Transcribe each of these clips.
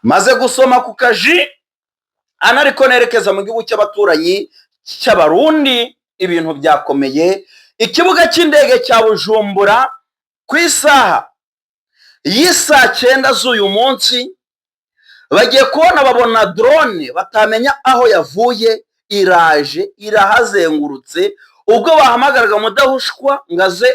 maze gusoma ku kaji anariko nerekeza mu gihugu cy'abaturanyi cy'abarundi. Ibintu byakomeye. Ikibuga cy'indege cya Bujumbura ku isaha y'isa 9 z'uyu munsi bagiye kubona babona drone batamenya aho yavuye, iraje irahazengurutse. Ubwo bahamagaraga mudahushwa ngaze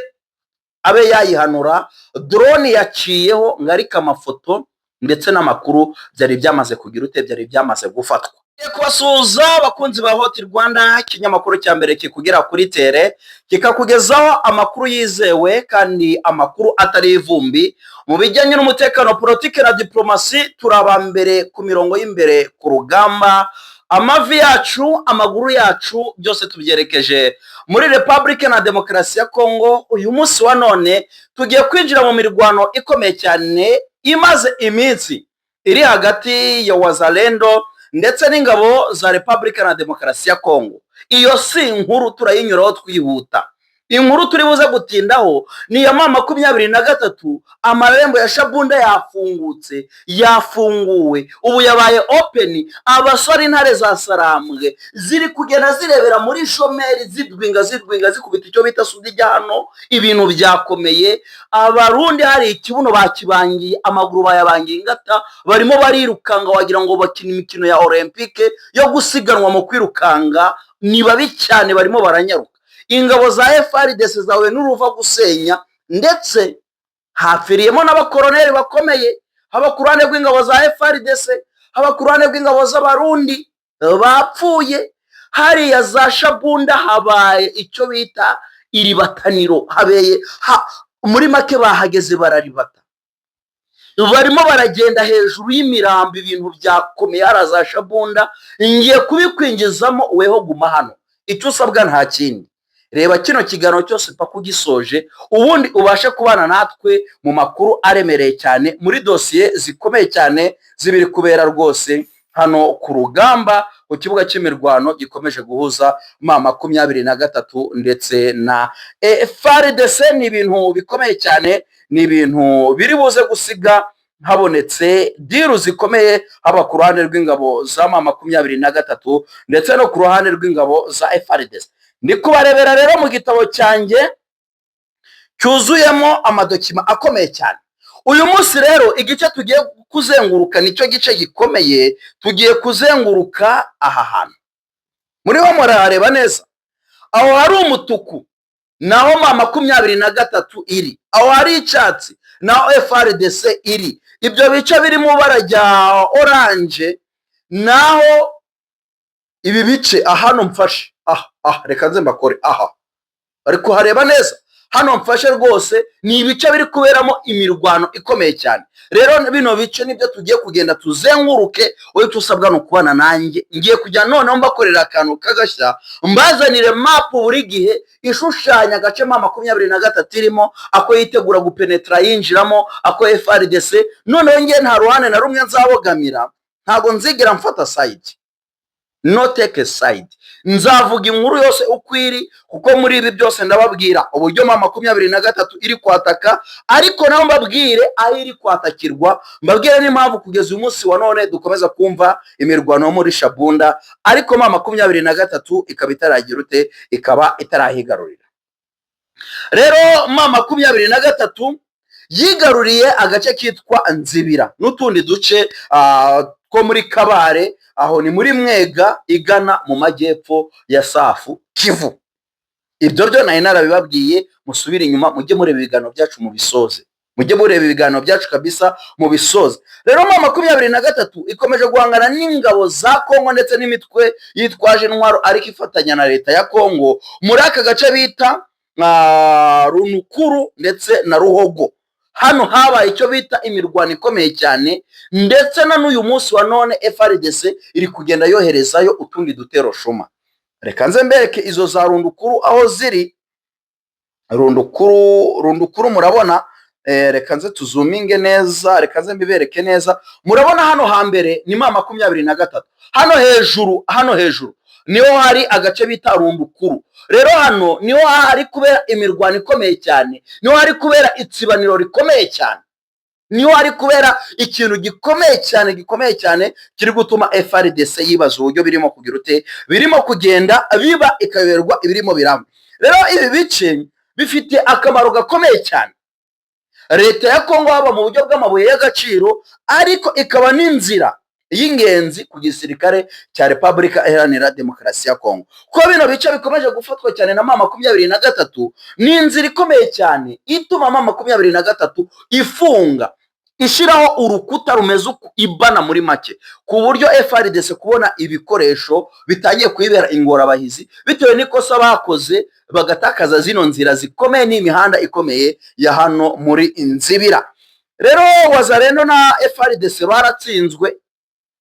abe yayihanura, drone yaciyeho ngarika amafoto ndetse n'amakuru byari byamaze kugira ute, byari byamaze gufatwa. Kubasuza bakunzi ba Hot Rwanda, ikinyamakuru cya mbere kikugera kuri tere kikakugezaho amakuru yizewe kandi amakuru atari ivumbi mu bijyanye n'umutekano, politike na diplomasi. Turaba mbere ku mirongo y'imbere ku rugamba. Amavi yacu, amaguru yacu byose tubyerekeje muri Republika na Demokarasi ya Kongo. Uyu munsi wa none tugiye kwinjira mu mirwano ikomeye cyane imaze iminsi iri hagati ya Wazalendo ndetse n'ingabo za Republika na Demokarasi ya Kongo. Iyo si inkuru turayinyuraho twihuta. Inkuru turi buze gutindaho ni ya mama 23. Amarembo ya Shabunda yafungutse, yafunguwe, ubu yabaye open. Abasore intare za Sarambwe ziri kugenda zirebera muri shomeri, zidwinga zikubita icyo bita sudijya hano. Ibintu byakomeye. Abarundi hari ikibuno bakibangiye, amaguru bayabangiye ingata, barimo barirukanga wagira ngo bakina imikino ya Olympique yo gusiganwa mu kwirukanga. Ni babi cyane, barimo baranyaruka. Ingabo za FARDC zawe n'uruva gusenya, ndetse hafiriyemo n'abakoroneri bakomeye. Haba ku ruhande rw'ingabo za FARDC, haba ku ruhande rw'ingabo z'abarundi bapfuye. Hariya za Shabunda habaye icyo bita iribataniro. Habeye muri make bahageze bararibata, barimo baragenda hejuru y'imirambo. Ibintu byakomeye hara za Shabunda. Ngiye kubikwinjizamo weho guma hano. Icyo usabwa nta kindi, reba kino kiganiro cyose paka ugisoje, ubundi ubashe kubana natwe mu makuru aremereye cyane, muri dosiye zikomeye cyane zibiri kubera rwose hano ku rugamba, ku kibuga cy'imirwano gikomeje guhuza mama 23 ndetse na FARDC. Ni ibintu bikomeye cyane, ni ibintu biri buze gusiga habonetse diru zikomeye, haba ku ruhande rw'ingabo za mama 23 ndetse no ku ruhande rw'ingabo za FARDC. Ndi kubarebera rero mu gitabo cyanjye cyuzuyemo amadokima akomeye cyane. Uyu munsi rero igice tugiye kuzenguruka nicyo gice gikomeye. Tugiye kuzenguruka aha hantu, muri ho murareba neza. Aho hari umutuku naho mama 23 iri, aho hari icyatsi naho FARDC iri. Ibyo bice biri mu bara rya orange naho ibi bice ahano mfashe reka nze mbakore ariko hareba neza hano mfashe rwose. Ni ibice biri kuberamo imirwano ikomeye cyane. Rero bino bice nibyo tugiye kugenda tuzenguruke. Wowe tusabwa no kubana nanjye, ngiye kujya noneho mbakorera akantu kagashya, mbazanire map buri gihe ishushanya agace mama 23 irimo, ako yitegura gupenetra yinjiramo, ako FARDC. Noneho ngiye nta ruhande na rumwe nzabogamira, ntago nzigera mfata side, no take a side. Nzavuga inkuru yose ukwiri, kuko muri ibi byose ndababwira uburyo mama 23 iri kwataka, ariko naho mbabwire aho iri kwatakirwa, mbabwire n'impamvu kugeza uyu munsi wa none dukomeza kumva imirwano muri Shabunda, ariko mama 23 ikaba itaragira ute, ikaba itarahigarurira. Rero mama 23 yigaruriye agace kitwa Nzibira n'utundi duce ko muri Kabare, aho ni muri Mwega igana mu majyepfo ya Safu Kivu. Ibyo byo nari narabibabwiye, musubire inyuma mujye mureba ibiganiro byacu mu bisoze, mujye mureba ibiganiro byacu kabisa mu bisoze. Rero mama 23 ikomeje guhangana n'ingabo za Kongo ndetse n'imitwe yitwaje intwaro ariko ifatanya na leta ya Kongo muri aka gace bita Runukuru ndetse na Ruhogo. Hano habaye icyo bita imirwano ikomeye cyane, ndetse na n'uyu munsi wa none FARDC iri kugenda yoherezayo utundi dutero shuma. Reka nze mbereke izo za Rundukuru aho ziri. Rundukuru murabona, reka nze tuzuminge neza, reka nze mbibereke neza. Murabona hano hambere ni mama 23, hano hejuru niho hari agace bita Rundukuru. Rero hano niho hari kubera imirwano ikomeye cyane, niho hari kubera itsibaniro rikomeye cyane, niho hari kubera ikintu gikomeye cyane kiri gutuma FRDC yibaza uburyo birimo kugira ute, birimo kugenda biba ikayoberwa ibirimo biramba. Rero ibi bice bifite akamaro gakomeye cyane. Leta ya Kongo haba mu buryo bw'amabuye y'agaciro, ariko ikaba n'inzira y'ingenzi ku gisirikare cya Repubulika Iharanira Demokarasi ya Kongo. Ko bino bice bikomeje gufatwa cyane na M23, ni inzira ikomeye cyane ituma M23 ifunga, ishiraho urukuta rumeze uku, ibana muri make, ku buryo FRDC kubona ibikoresho bitangiye kwibera ingorabahizi bitewe n'ikosa bakoze bagatakaza zino nzira zikomeye n'imihanda ikomeye ya hano muri Nzibira. Rero Wazalendo na FRDC baratsinzwe,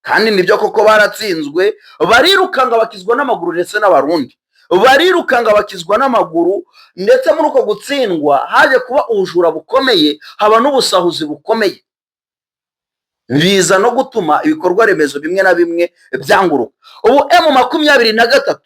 kandi nibyo koko baratsinzwe, barirukanga bakizwa n'amaguru ndetse n'abarundi barirukanga bakizwa n'amaguru, ndetse muri uko gutsindwa haje kuba ubujura bukomeye, haba n'ubusahuzi bukomeye, biza no gutuma ibikorwa remezo bimwe na bimwe byanguruka. Ubu M23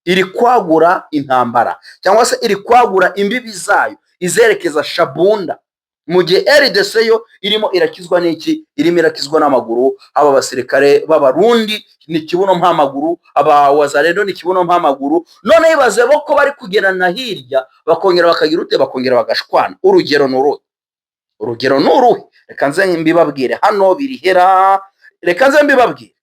iri kwagura intambara, cyangwa se iri kwagura imbibi zayo izerekeza Shabunda, mu gihe RDC yo irimo irakizwa n'iki, irimo irakizwa n'amaguru. Aba basirikare b'abarundi ni kibuno mpamaguru, aba Wazalendo ni kibuno mpamaguru, none ibaze bo ko bari kugerana hirya bakongera bakagira ute, bakongera bagashwana. Urugero n'uruhe? Reka nze mbibabwire hano birihera, reka nze mbibabwire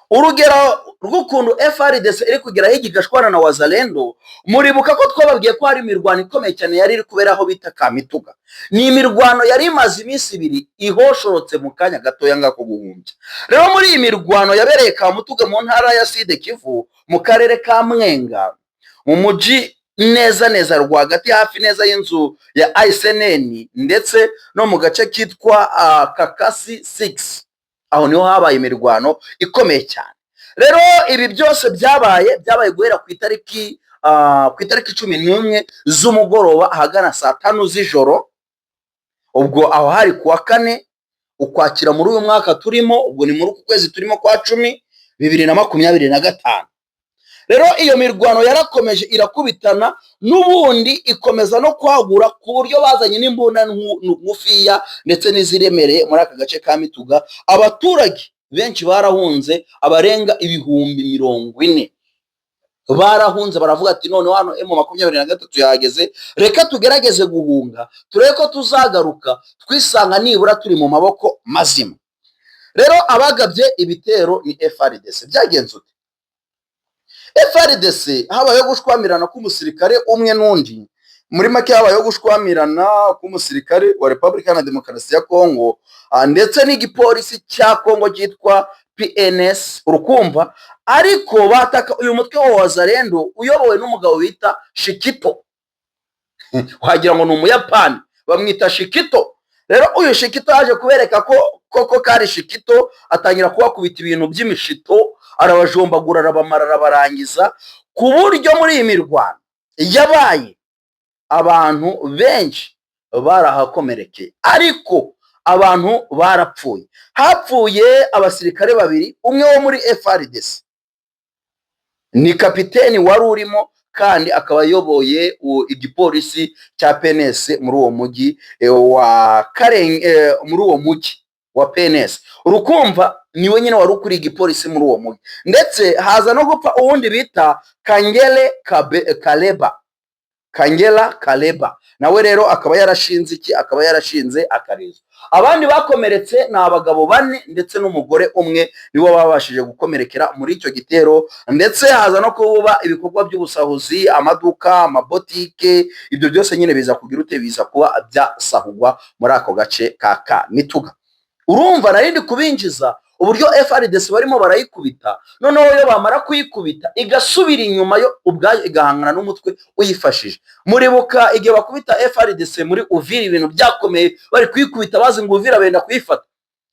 urugero rw'ukuntu FRDC iri kugera higigashwana na Wazalendo. Muribuka ko twababwiye ko hari imirwano ikomeye cyane yari iri kubera aho bita Kamituga. Ni imirwano yari imaze iminsi ibiri ihoshorotse mu kanya gatoya ngako guhumbya. Rero muri iyi mirwano yabereye Kamituga mu ntara ya Sud Kivu, mu karere ka Mwenga, mu muji neza rwagati, hafi neza y'inzu ya ISNN, ndetse no mu gace kitwa Kakasi 6, aho niho habaye imirwano ikomeye cyane. Rero ibi byose byabaye guhera ku itariki 11 z'umugoroba ahagana saa 5 z'ijoro. Ubwo aho hari kuwa 4 Ukwakira muri uyu mwaka turimo, ubwo ni muri uku kwezi turimo kwa 10 2025. Rero iyo mirwano yarakomeje irakubitana, n'ubundi ikomeza no kwagura, ku buryo bazanye n'imbunda ngufiya ndetse n'iziremereye muri aka gace ka Mituga. Abaturage benshi barahunze, abarenga 40,000 barahunze, baravuga ati none hano M23 yahageze, reka tugerageze guhunga turebe ko tuzagaruka twisanga nibura turi mu maboko mazima. Rero abagabye ibitero ni FRDC. Byagenze ute? FRDC habayeho gushwamirana k'umusirikare umwe n'undi, muri make habayeho gushwamirana k'umusirikare wa Repubulika ya Demokarasi ya Kongo ndetse n'igipolisi cya Kongo cyitwa PNS, urukumva. Ariko bataka uyu mutwe wa Wazalendo uyobowe n'umugabo bita Shikito, wagira ngo ni Umuyapani, bamwita Shikito. Rero uyu Shikito yaje kubereka ko koko kari Shikito, atangira kubakubita ibintu by'imishito, arabajombagura, arabamara, arabarangiza, ku buryo muri iyi mirwano yabaye abantu benshi barahakomerekeye, ariko abantu barapfuye. Hapfuye abasirikare babiri, umwe wo muri FRDC ni kapiteni wari urimo, kandi akaba ayoboye igipolisi cya PNS muri uwo mujyi wa Karenge, muri uwo mujyi wa PNS, urukumva niwe nyine wari ukuri igipolisi muri uwo mujyi. Ndetse haza no gupfa uwundi bita Kangela Kaleba, nawe rero akaba yarashinze iki, akaba yarashinze akarizo. Abandi bakomeretse ni abagabo 4 ndetse n'umugore umwe, nibo babashije gukomerekera muri icyo gitero. Ndetse haza no kuba ibikorwa by'ubusahuzi, amaduka, amabotike, ibyo byose nyine biza kugira ute, biza kuba byasahugwa muri ako gace ka Kamituga. Urumva narindi kubinjiza uburyo FRDC barimo barayikubita, noneho yo bamara kuyikubita igasubira inyuma yo ubwayo igahangana n'umutwe uyifashije. Muribuka igihe bakubita FRDC muri Uvira, ibintu byakomeye, bari kuyikubita bazi ngo Uvira benda kuyifata.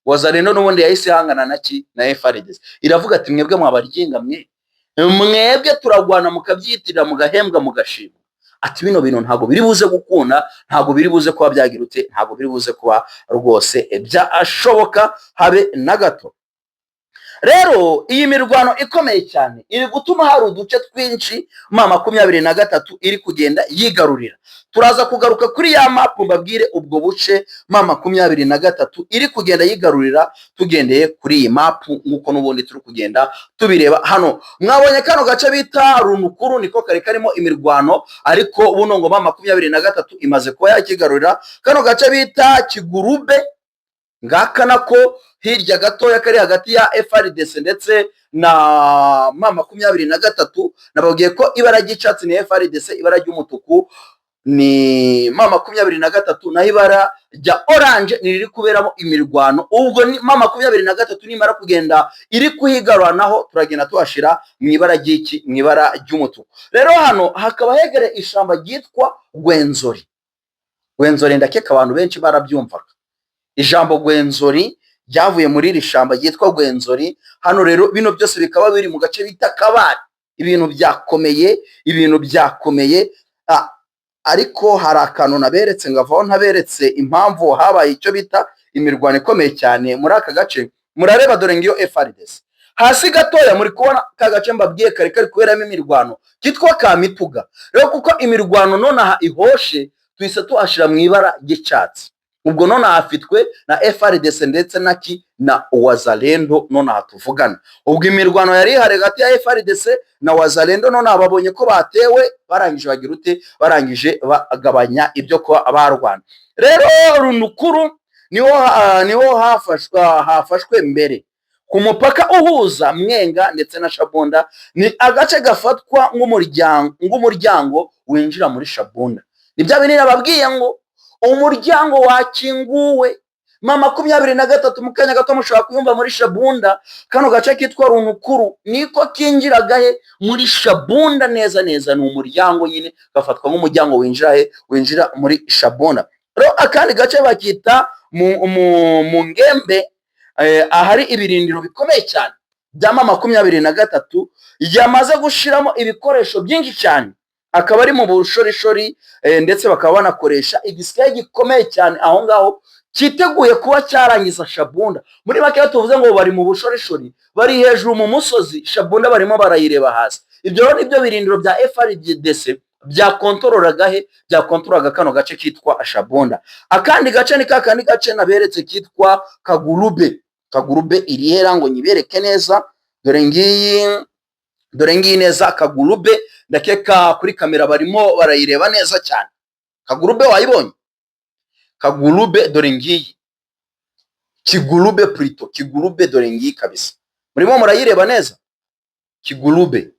Wazalendo n'ubundi yahise hangana na FRDC, iravuga ati mwebwe mwabaryinga mwebwe turagwana mukabyitirira mugahembwa mugashima. Ati bino bintu ntago biri buze gukunda, ntago biri buze kuba byagirute, ntago biri buze kuba rwose byashoboka habe na gato. rero iyi mirwano ikomeye cyane iri gutuma hari uduce twinshi M23 iri kugenda yigarurira. Turaza kugaruka kuri ya mapu mbabwire ubwo buce M23 iri kugenda yigarurira tugendeye kuri iyi mapu nk'uko n'ubundi turi kugenda tubireba hano. Mwabonye kano gace bita Runukuru niko kari karimo imirwano, ariko buno ngo M23 imaze kuba yakigarurira. Kano gace bita Kigurube ngaka nako hirya gatoya kari hagati ya FARDC ndetse na M23, nababwiye ko ibara ry'icyatsi ni FARDC, ibara ry'umutuku ni M23, naho ibara rya orange ni riri kuberamo imirwano. Ubwo ni M23 nimara kugenda iri kuhigaranaho turagenda tuhashira mu ibara ry'iki, mu ibara ry'umutuku. Rero hano hakaba hegere ishamba ryitwa Rwenzori. Rwenzori ndakeka abantu benshi barabyumvaga. Ijambo Rwenzori ryavuye muri iri shamba ryitwa Rwenzori. Hano rero bino byose bikaba biri mu gace bita Kabare. Ibintu byakomeye ariko hari akantu naberetse ngavaho ntaberetse impamvu habaye icyo bita imirwano ikomeye cyane muri aka gace. Murareba dore ngiyo FARDC hasi gatoya, muri kubona ka gace mbabwiye kari kuberamo imirwano kitwa Kamituga. Rero kuko imirwano nonaha ihoshe twise tuhashira mu ibara ry'icyatsi. Ubwo none hafitwe na FARDC ndetse na Wazalendo none hatuvugana. Ubwo imirwano yari ihari hagati ya FARDC na Wazalendo none babonye ko batewe, barangije bagira ute, barangije bagabanya ibyo ko abarwana. Rero Runukuru niho hafashwe mbere ku mupaka uhuza Mwenga ndetse na Shabunda. Ni agace gafatwa nk'umuryango winjira muri Shabunda. Nibyo binini nababwiye ngo umuryango wakinguwe. M23 mu kanya gato mushobora kuyumva muri Shabunda. Kano gace kitwa Runukuru niko kinjiragahe muri Shabunda neza. Ni umuryango nyine gafatwa nk'umuryango winjira muri Shabunda. Rero akandi gace bakita mu Ngembe, ahari ibirindiro bikomeye cyane bya M23 yamaze gushiramo ibikoresho byinshi cyane, akaba ari mu bushorishori ndetse bakaba banakoresha igisirikare gikomeye cyane aho ngaho cyiteguye kuba cyarangiza Shabunda. Muri make tuvuze ngo bari mu bushorishori, bari hejuru mu musozi, Shabunda barimo barayireba hasi. Ibyo rero nibyo birindiro bya FARDC byakontorolaga kano gace kitwa Shabunda. Akandi gace ni kakandi gace naberetse kitwa Kagurube. Kagurube iri hera ngo nyibereke neza, dore ngiyi neza Kagurube. Ndakeka kuri kamera barimo barayireba neza cyane. Kagurube wayibonye? Kagurube dore ngiyi. Kigurube plutôt, Kigurube dore ngiyi kabisa. Murimo murayireba neza? Kigurube.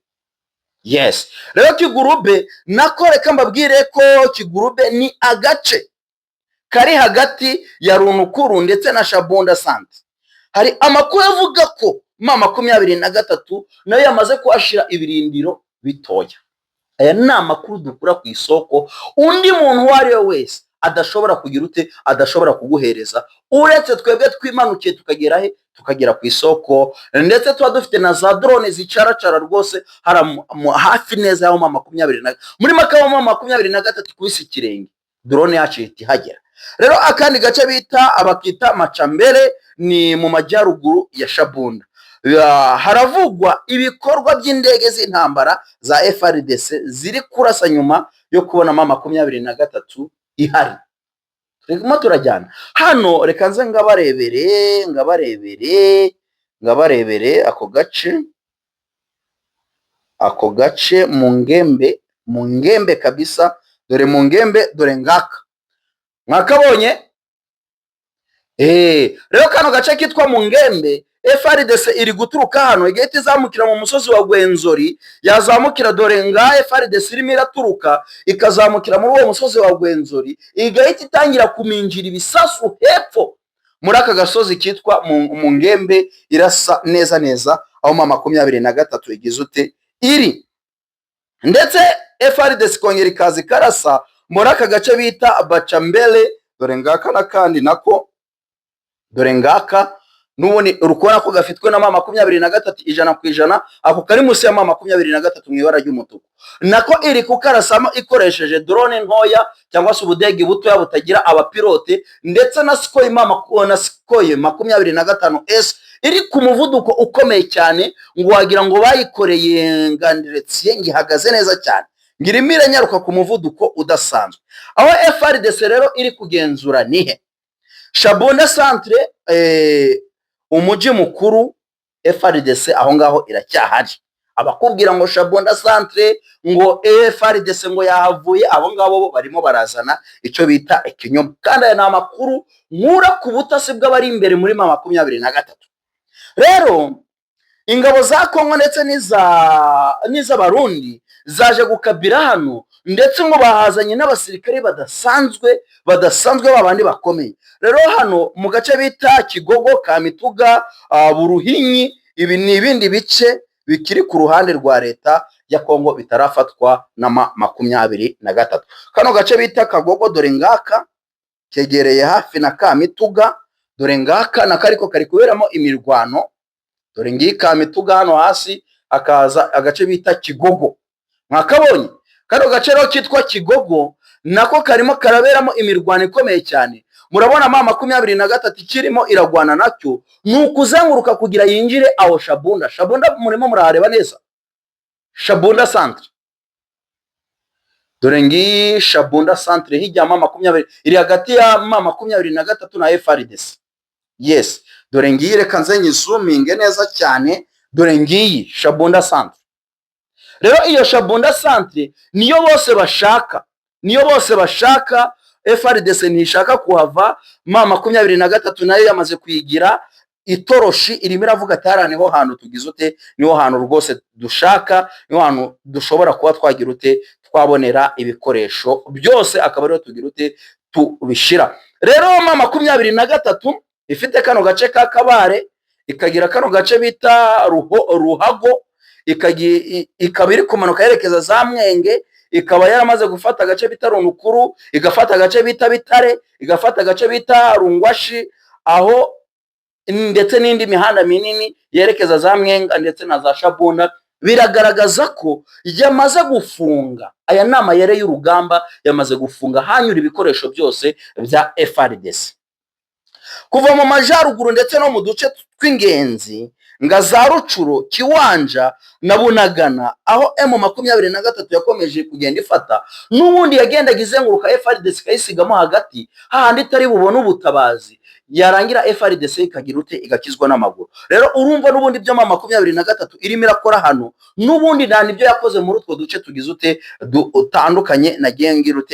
Yes. Rero Kigurube nako reka mbabwire ko Kigurube ni agace kari hagati ya Runukuru ndetse na Shabunda Centre. Hari amakuru avuga ko M23 nayo yamaze kuhashira ibirindiro bitoya. Aya ni amakuru dukura ku isoko undi muntu uwo ari we wese adashobora kugira ute, adashobora kuguhereza, uretse twebwe twimanukiye tukagera ku isoko. Ndetse tuba dufite na za drone zicaracara rwose hafi neza yaho M23 muri makaba M23 kubisa ikirenge drone yacu ihagera. Rero akandi gace bita abakita Macambere ni mu majyaruguru ya Shabunda. Haravugwa ibikorwa by'indege z'intambara za FARDC ziri kurasa nyuma yo kubona M23 ihari. Turimo turajyana hano, reka nze ngabarebere ako gace mu Ngembe kabisa. Dore mu Ngembe, dore ngaka mwakabonye. Rero kano gace kitwa mu Ngembe FARDC iri guturuka hano igahita izamukira mu musozi wa Rwenzori, yazamukira dore nga FARDC irimo iraturuka ikazamukira muri uwo musozi wa Rwenzori, igahita itangira kuminjira ibisasu hepfo muri aka gasozi kitwa mu Ngembe, irasa neza aho M23 igize ute iri. Ndetse FARDC kongera ikazi karasa muri aka gace bita Bacambele, dore ngaka nakandi nako dore ngaka nubone urukona ko gafitwe na M23 100%, ako kari musi ya M23 mu ibara ry'umutuku. Nako iri kukarasamo ikoresheje drone ntoya cyangwa se ubudege butoya butagira abapilote, ndetse na Sukhoi 25S iri ku muvuduko ukomeye cyane, ngo wagira ngo bayikoreye ngandiretsiye, ngo ihagaze neza cyane, ngo irimo iranyaruka ku muvuduko udasanzwe. Aho FARDC rero iri kugenzura nihe? Shabunda centre, umujyi mukuru, FARDC aho ngaho iracyahari. Abakubwira ngo Shabunda centre ngo FARDC ngo yahavuye, abo ngabo barimo barazana icyo bita ikinyoma, kandi aya ni amakuru nkura ku butasi bw'abari imbere muri 23. Rero ingabo za Kongo ndetse n'iz'abarundi zaje gukabira hano, ndetse ngo bahazanye n'abasirikare badasanzwe babandi bakomeye. Rero hano mu gace bita Kigogo, Kamituga, Buruhinyi, ibi ni ibindi bice bikiri ku ruhande rwa leta ya Kongo bitarafatwa na 23. Kano gace bita Kagogo, dore ngaka kegereye hafi na Kamituga, dore ngaka nakariko kari kuberamo imirwano, dore ngi Kamituga hano hasi akaza agace bita Kigogo. Mwakabonye kano gace rero kitwa Kigogo nako karimo karaberamo imirwano ikomeye cyane. Murabona 23 kirimo iragwana nacyo, nukuzenguruka kugira yinjire aho Shabunda. Murimo murahareba neza Shabunda centre, dore ngi Shabunda centre hijya 20 iri hagati ya 23 na FARDC. Yes, dore ngi reka nzenye zooming neza cyane, dore ngi Shabunda centre. Rero iyo Shabunda centre niyo bose bashaka, FARDC ntishaka kuhava. 23 nayo yamaze kuyigira itoroshi, irimo iravuga ati niho hantu tugize ute, niho hantu rwose dushaka, niho hantu dushobora kuba twagira ute, twabonera ibikoresho byose, akaba rero tugira ute tubishira. Rero 23 ifite kano gace ka Kabare, ikagira kano gace bita Ruhago, ikaba iri kumanuka yerekeza za Mwenge, ikaba yaramaze gufata agace bita Runukuru, igafata agace bita Bitare, igafata agace bita Rungwashi, aho ndetse n'indi mihanda minini yerekeza za Mwenga ndetse na za Shabunda. Biragaragaza ko yamaze gufunga, aya nama yere y'urugamba yamaze gufunga hanyura ibikoresho byose bya FARDC kuva mu majaruguru ndetse no mu duce tw'ingenzi nga za Rucuro, Kiwanja na Bunagana, aho M23 yakomeje kugenda ifata. N'ubundi yagendaga izenguruka FARDC kayisigamo hagati, hahandi itari bubone ubutabazi, yarangira FARDC ikagira ute igakizwa n'amaguru. Rero urumva n'ubundi byo 23 irimo irakora hano, n'ubundi nta nibyo yakoze muri utwo duce tugize ute utandukanye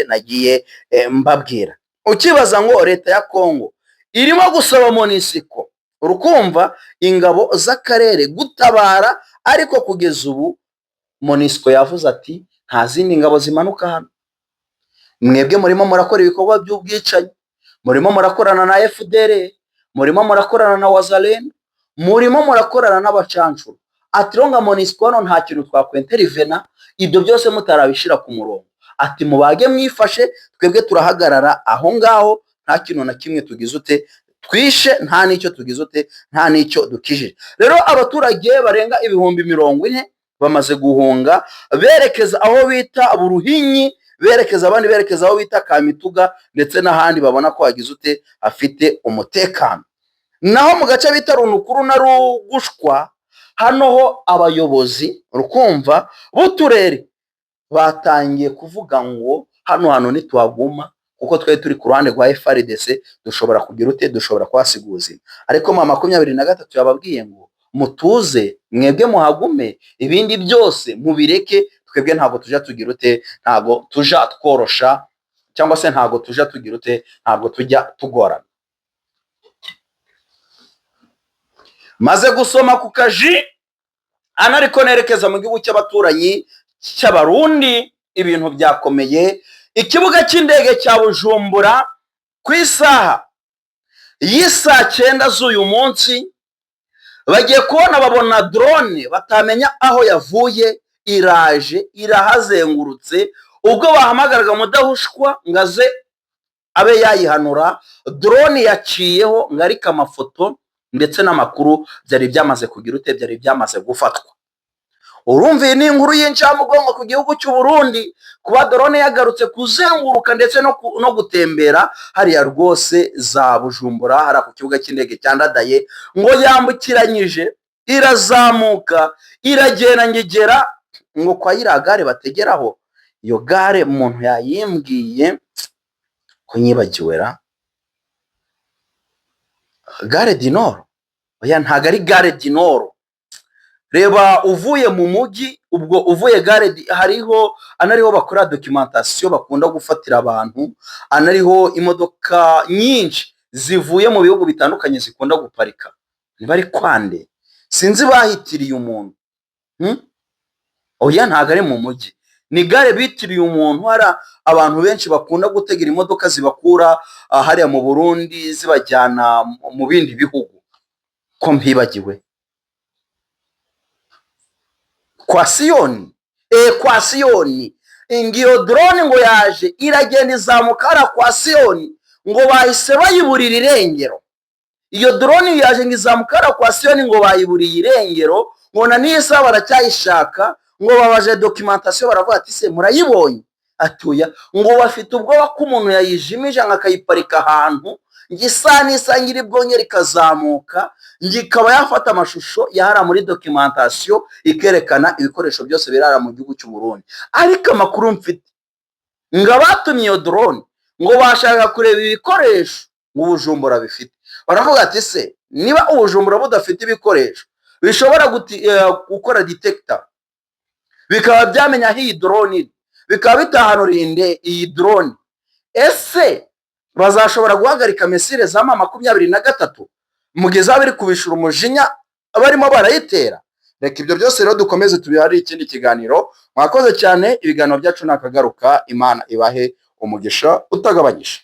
nagiye mbabwira. Ukibaza ngo leta ya Kongo irimo gusaba MONUSCO, urukumva ingabo z'akarere gutabara, ariko kugeza ubu MONUSCO yavuze ati nta zindi ngabo zimanuka hano. Mwebwe murimo murakora ibikorwa by'ubwicanyi, murimo murakorana na FDR, murimo murakorana na Wazalendo, murimo murakorana n'abacancuro. Ati ronga MONUSCO hano nta kintu twakwenterivena, ibyo byose mutarabishira ku murongo. Ati mubage mwifashe, twebwe turahagarara aho ngaho, nta kintu na kimwe tugize ute twishe, nta nicyo tugize ute, nta nicyo dukije. Rero abaturage barenga 40,000 bamaze guhunga, berekeza aho bita Buruhinyi, abandi berekeza aho bita Kamituga, ndetse n'ahandi babona ko hagize ute afite umutekano. Naho mu gace bita Runukuru na Rugushwa, hano ho abayobozi urukumva b'uturere batangiye kuvuga ngo hano nituhaguma, kuko twe turi ku ruhande rwa FARDC dushobora kugira ute, dushobora kwasiguza. Ariko 23 yababwiye ngo mutuze, mwebwe muhagume, ibindi byose mubireke, twebwe ntago tuja tugira ute, ntago tuja tworosha, cyangwa se ntago tuja tugira ute, ntago tujya tugorana. Maze gusoma ku kaji anariko nerekeza mu gihugu cy'abaturanyi cy'abarundi, ibintu byakomeye. Ikibuga cy'indege cya Bujumbura ku isaha y'isa 9 z'uyu munsi, bagiye kubona babona drone batamenya aho yavuye, iraje irahazengurutse. Ubwo bahamagaraga mudahushwa ngaze abe yayihanura, drone yaciyeho ngarika amafoto ndetse n'amakuru byari byamaze kugira ute, byari byamaze gufatwa. urumva iyi ni inkuru y'incamugongo ku gihugu cy'u Burundi, kuba drone yagarutse kuzenguruka ndetse no gutembera hariya rwose za Bujumbura, hariya ku kibuga cy'indege cya Ndadaye, ngo yambukiranyije irazamuka iragenda ngegera ngo kwa iriya gare bategeraho. Iyo gare umuntu yayimbwiye ko nyibagiwe ra, gare du Nord? Oya, ntago ari gare du Nord. Reba uvuye mu mujyi, ubwo uvuye gare hariho anariho bakora documentation bakunda gufatira abantu, anariho imodoka nyinshi zivuye mu bihugu bitandukanye zikunda guparika. Niba ari kwande sinzi bahitiriye umuntu. Oya, ntago ari mu mujyi, ni gare bitiriye umuntu. Hari abantu benshi bakunda gutegera imodoka zibakura hariya mu Burundi zibajyana mu bindi bihugu, ko mpibagiwe. Kwa Siyoni, kwa Siyoni, ngiyo drone ngo yaje iragenda izamuka hariya kwa Siyoni, ngo bahise bayiburira irengero. Iyo drone yaje ngo izamuka hariya kwa Siyoni, ngo bayiburiye irengero, ngo na n'isa baracyayishaka, ngo babaje documentation baravuga ati se murayibonye? Atuya, ngo bafite ubwoba ko umuntu yayijimije akayiparika ahantu ngisa n'isa ngiri bwongera ikazamuka, ngikaba yafata amashusho yahara muri documentation ikerekana ibikoresho byose birara mu gihugu cy'u Burundi. Ariko amakuru mfite ngo abatumye iyo drone ngo bashaka kureba ibikoresho ngo Bujumbura bifite. Baravuga ati se niba Bujumbura budafite ibikoresho bishobora gukora detector, bikaba byamenya aho iyi drone iri, bikaba bitahanurinde iyi drone, ese bazashobora guhagarika misile za M23 mugeza biri kubishura umujinya barimo barayitera? Reka ibyo byose rero dukomeze tubihari ikindi kiganiro. Mwakoze cyane, ibiganiro byacu nakagaruka. Imana ibahe umugisha utagabanyije.